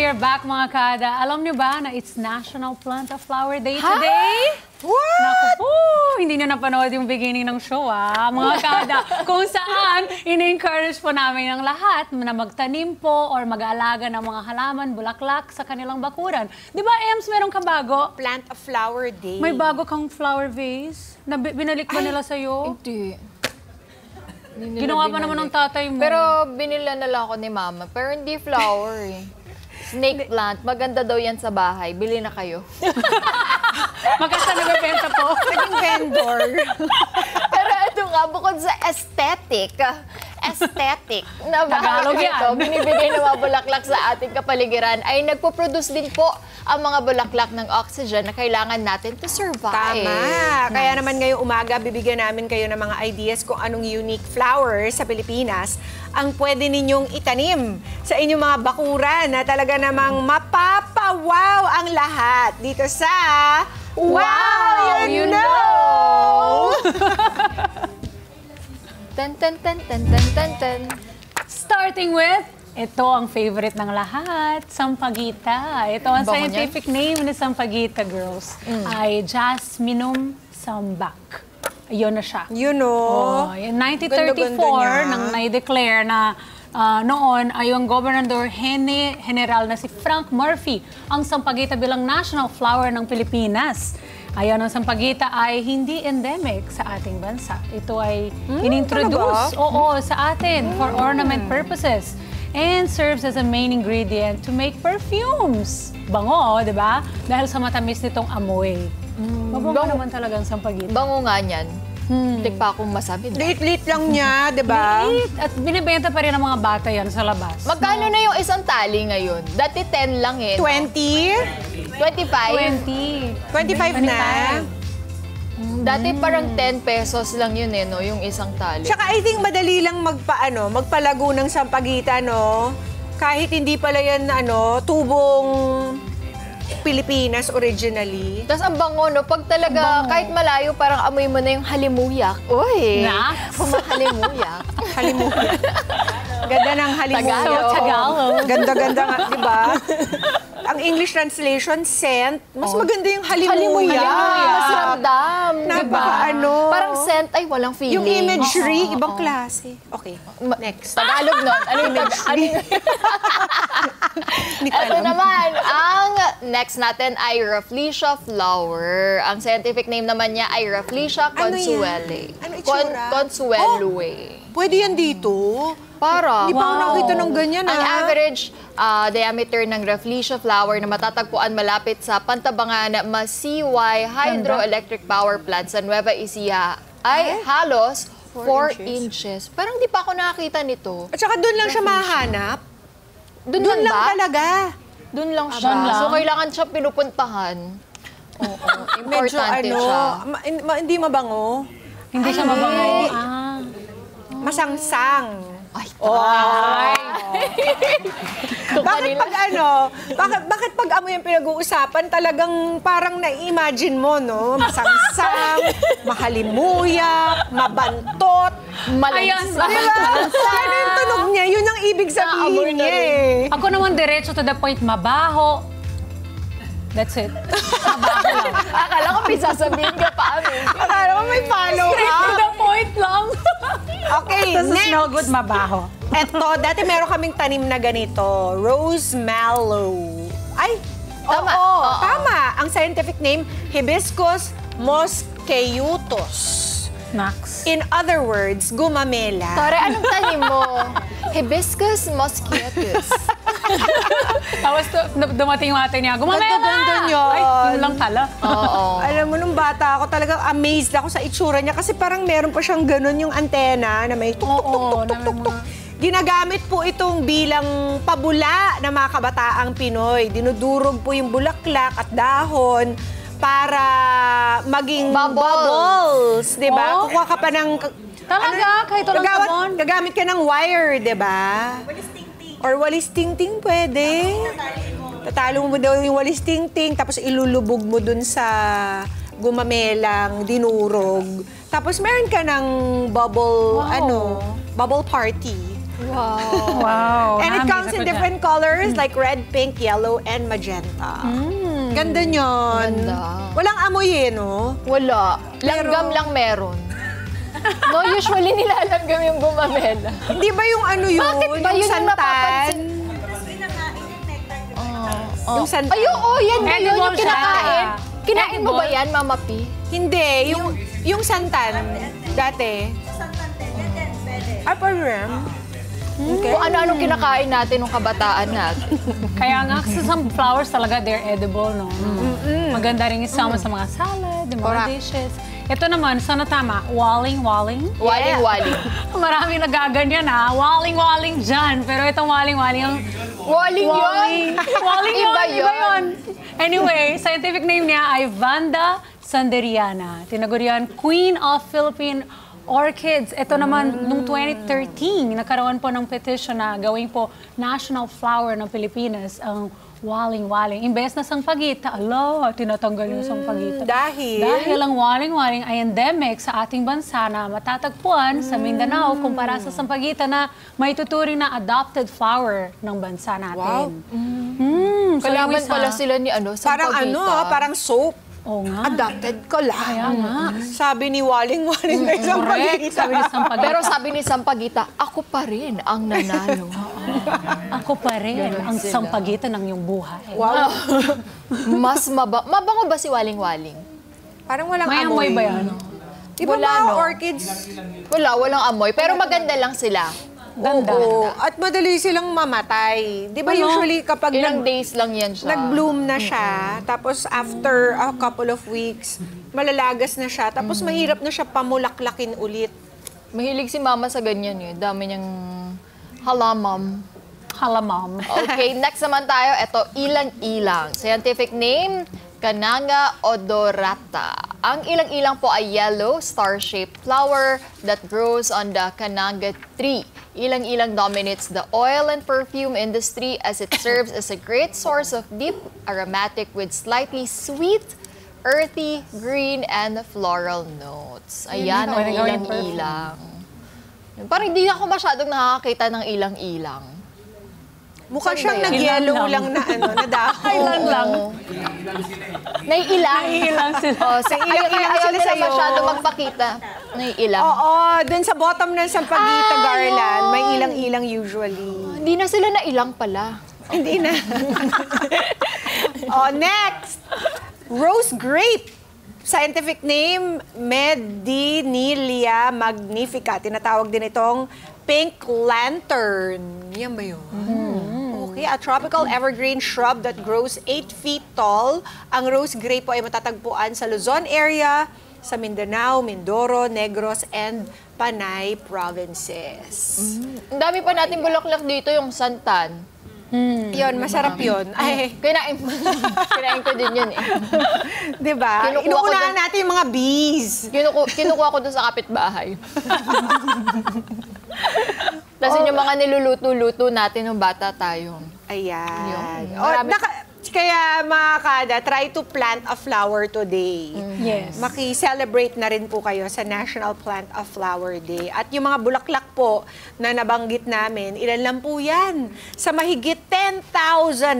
we are back mga kada. Alam niyo ba na it's National Plant a Flower Day today? What? Naku po, hindi niyo napanood yung beginning ng show mga kada. Kung saan, in-encourage po namin ang lahat na magtanim po or mag-aalaga ng mga halaman, bulaklak sa kanilang bakuran. Di ba, Ems, meron ka bago? Plant a Flower Day. May bago kang flower vase? Na binalik ba nila sa'yo? Hindi. Ginawa pa naman ng tatay mo. Pero binila na lang ako ni Mama. Pero hindi flower eh. Snake plant. Maganda daw yan sa bahay. Bili na kayo. Magkasta nagbebenta po. Naging vendor. Pero ito nga, bukod sa aesthetic na Tagalog bahay yan. ito, binibigay ng mga bulaklak sa ating kapaligiran, ay nagpo-produce din po ang mga bulaklak ng oxygen na kailangan natin to survive. Tama. Kaya naman ngayong umaga, bibigyan namin kayo ng mga ideas kung anong unique flower sa Pilipinas ang pwede ninyong itanim sa inyong mga bakuran na talaga namang mapapawaw ang lahat dito sa Wow, You Know! Ten, ten, ten, ten, ten, ten, ten. Starting with, ito ang favorite ng lahat, Sampaguita. Ito ang Bango scientific name ni Sampaguita, girls. Ay Jasminum sambac. Ayun na siya. You know. Oh, in 1934, Ganda-ganda niya. nang na-declare na noon ay yung Gobernador General na si Frank Murphy ang Sampaguita bilang national flower ng Pilipinas. Ayon, ang Sampaguita ay hindi endemic sa ating bansa. Ito ay inintroduce sa atin for ornament purposes and serves as a main ingredient to make perfumes. Bango, di ba? Dahil sa matamis nitong amoy. Mabango naman talagang Sampaguita. Bango nga niyan. Hindi pa akong masabi. Liit-liit lang niya, di ba? At binibenta pa rin ng mga bata yan sa labas. Magkano na yung isang tali ngayon? Dati 10 lang eh. 20? 25? 25 na? Dati parang 10 pesos lang yun eh, no? Yung isang tali. Tsaka I think madali lang magpalago ng Sampaguita, no? Kahit hindi pala yan, tubong Pilipinas originally. Tapos ang bango, no? Pag talaga, kahit malayo, parang amoy mo na yung halimuyak. Uy! Na? Humahalimuyak. Halimuyak. Ganda ng halimuyak. Tagalog. Tagalog. Ganda-ganda nga, di ba? Ang English translation, scent. Mas maganda yung halimuyak. Mas ramdam. Napaka-ano. Parang scent ay walang feeling. Yung imagery, ibang klase. Okay, next. Tagalog nun. Ano yung Hindi ko Ito alam. naman, ang next natin ay Rafflesia flower. Ang scientific name naman niya ay Rafflesia Ano yan? consuele. Ano itsura? Consuelue. Pwede yan dito? Para. Hindi pa ako nakita ng ganyan, Ang average diameter ng Rafflesia flower na matatagpuan malapit sa Pantabangan Masiway Hydroelectric Power Plant sa Nueva Ecija ay halos 4 inches. Parang di pa ako nakakita nito. At saka doon lang siya mahanap. Doon Doon lang ba? talaga. Doon lang siya. Doon lang? So, kailangan siya pinupuntahan. Oo, Medyo importante siya. hindi mabango. Hindi siya mabango. Masangsang. Ay, Bakit pag amoy yung pinag-uusapan, talagang parang na-imagine mo, no? Masangsang, mahalimuyak, mabantot. malansa. Yan yung tunog niya, yun ang ibig sabihin niya eh. Ako naman diretso to the point, mabaho. That's it. Akala ko may sasabihin ka pa amin. Akala mo may follow Straight to up. the point lang. Okay, Tapos next. smell good, mabaho. Eto, dati meron kaming tanim na ganito, rose mallow. Ay, Tama. oo, Oo. tama. Ang scientific name, Hibiscus mosqueutus. Max. In other words, gumamela. Tore, anong tanim mo? Hibiscus mosqueutus. Tapos dumating yung ate niya, gumamela! Ganda-ganda yun. Ay, yun lang pala. Oo. Alam mo, nung bata ako, talagang amazed ako sa itsura niya kasi parang meron pa siyang ganun yung antena na may tuk-tuk-tuk-tuk-tuk. Ginagamit po itong bilang pabula ng mga kabataang Pinoy. Dinudurog po yung bulaklak at dahon para maging bubbles, di ba? Oh. Kukuha ka pa ng... Talaga? Kahit walang sabon? Gagamit ka ng wire, di ba? Or walis ting-ting pwede. Tatalo mo daw yung walis ting-ting, tapos ilulubog mo dun sa gumamelang dinurog. Tapos meron ka ng bubble, bubble party. Wow. Wow. And it na-amaze comes ako in dyan. different colors like red, pink, yellow, and magenta. Ganda nyon. Ganda. Walang amoy eh, no? Wala. Langgam lang meron. No, usually nilalanggam yung gumamela. Di ba yung ano yun? Bakit ba yun yung santan? napapansin? Yung santan. Ay, oo, yan ba yun Edible yung kinakain? siya. Kinain mo ba Edible? yan, Mama P? Hindi, yung santan dati. Ah, parang. Okay. Kung ano-anong kinakain natin nung kabataan natin. Kaya nga, kasi some flowers talaga, they're edible, no? Maganda rin isama sa mga salad, yung mga Correct. dishes. Ito naman, sana tama, waling-waling. Waling-waling. Maraming nagaganyan ha, waling-waling dyan. Pero itong waling-waling, yung Waling yun? Waling yun, Iba iba yun. yun. Anyway, scientific name niya ay Vanda sanderiana. Tinagurian Queen of Philippine Orchids. Ito naman, nung 2013, nagkaroon po ng petition na gawin po national flower ng Pilipinas, ang waling-waling. Imbes na sampagita, tinatanggal yung sampagita. Dahil? Dahil ang waling-waling ay endemic sa ating bansa na matatagpuan sa Mindanao kumpara sa sampagita na may tuturing na adopted flower ng bansa natin. Wow. So Kalaban yung pala isa- sila ni Parang Sampaguita. parang soap. Oo nga. Adopted ko lang. Kaya nga. Sabi ni Waling-Waling na isang Correct. pagkita. Sabi ni sampagita. Pero sabi ni Sampaguita, ako pa rin ang nanalo. Ako pa rin Ganun ang sila. sampagitan ng iyong buhay. Wow. Mas mabango ba si Waling-Waling? Parang walang May amoy. amoy ba yan? Di ba Wala, mga no? orchids? Walang amoy. Pero maganda lang sila. Ganda. Oo. At madali silang mamatay. Di ba Ano? usually kapag Ilang days lang yan siya. nag-bloom na siya, tapos after a couple of weeks, malalagas na siya, tapos mahirap na siya pamulaklakin ulit. Mahilig si Mama sa ganyan eh. Dami niyang halamam. Halamam. Okay, next naman tayo. Ito, ilang-ilang. Scientific name, Cananga odorata. Ang ilang-ilang po ay yellow, star-shaped flower that grows on the Cananga tree. Ilang-ilang dominates the oil and perfume industry as it serves as a great source of deep aromatic with slightly sweet, earthy, green, and floral notes. Ayan ang Pwede gawin ilang-ilang. Parang hindi ako masyadong nakakita ng ilang-ilang. Mukha Saan siyang ba yan? nag-yellow Ilan lang. lang na na dahon. Ilan lang. Naiilang. Naiilang sila. Oh, sa Naiilang ayaw sila nila sa'yo. masyado magpakita. Naiilang. Oo, dun sa bottom ng Sampaguita Ah, garland, yun. may ilang-ilang usually. Hindi na sila nailang pala. Hindi na. Oh, next! Rose grape. Scientific name, Medinilia magnifica. Tinatawag din itong pink lantern. Yan ba yun? Okay, a tropical evergreen shrub that grows 8 feet tall. Ang rose grape po ay matatagpuan sa Luzon area, sa Mindanao, Mindoro, Negros, and Panay provinces. Ang dami pa natin bulaklak dito, yung santan. Yun, masarap yun. Ay, Kinain ko din yun eh. di ba? Kinukuha ko Inuunahan dun- natin yung mga bees. Kinukuha ko doon sa kapitbahay. Tapos yun yung mga niluluto-luto natin nung bata tayo. Ayan. Yun. O, Marami- kaya mga kada, try to plant a flower today. Yes. Maki-celebrate na rin po kayo sa National Plant a Flower Day. At yung mga bulaklak po na nabanggit namin, ilan lang po yan? Sa mahigit 10,000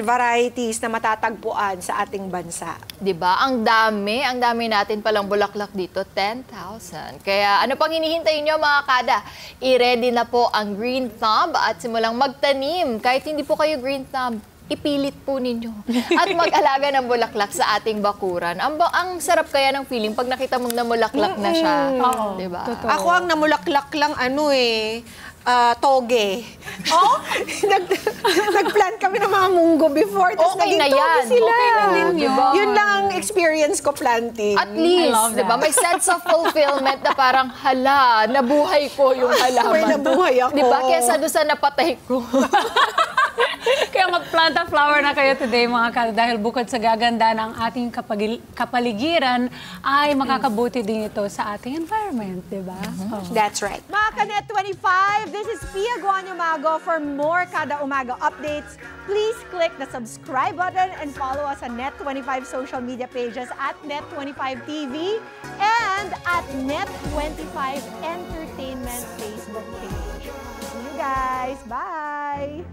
varieties na matatagpuan sa ating bansa. 'Di ba? Ang dami natin palang bulaklak dito, 10,000. Kaya ano pang hinihintay niyo mga kada? I-ready na po ang green thumb at simulang magtanim. Kahit hindi po kayo green thumb, ipilit po ninyo. At mag-alaga ng bulaklak sa ating bakuran. Ang sarap kaya ng feeling pag nakita mong namulaklak na siya. Oo, 'Di ba? totoo. Ako ang namulaklak lang toge. Oh? Nag-plant kami ng mga munggo before, tapos Okay naging na toge yan. sila. Okay na din yun. Yun lang ang experience ko planting. At least, love 'di ba? that. May sense of fulfillment na parang hala, nabuhay ko yung halaman. May nabuhay ako. 'Di ba? Kesa doon sa napatay ko. Kaya mag-plant a flower na kayo today mga kada dahil bukod sa gaganda ng ating kapaligiran ay makakabuti din ito sa ating environment, di ba? Oo. That's right. Mga Kanet 25, this is Pia Guanyo Mago. For more Kada Umaga updates, please click the subscribe button and follow us on Net25 social media pages at Net25 TV and at Net25 Entertainment Facebook page. See you guys. Bye!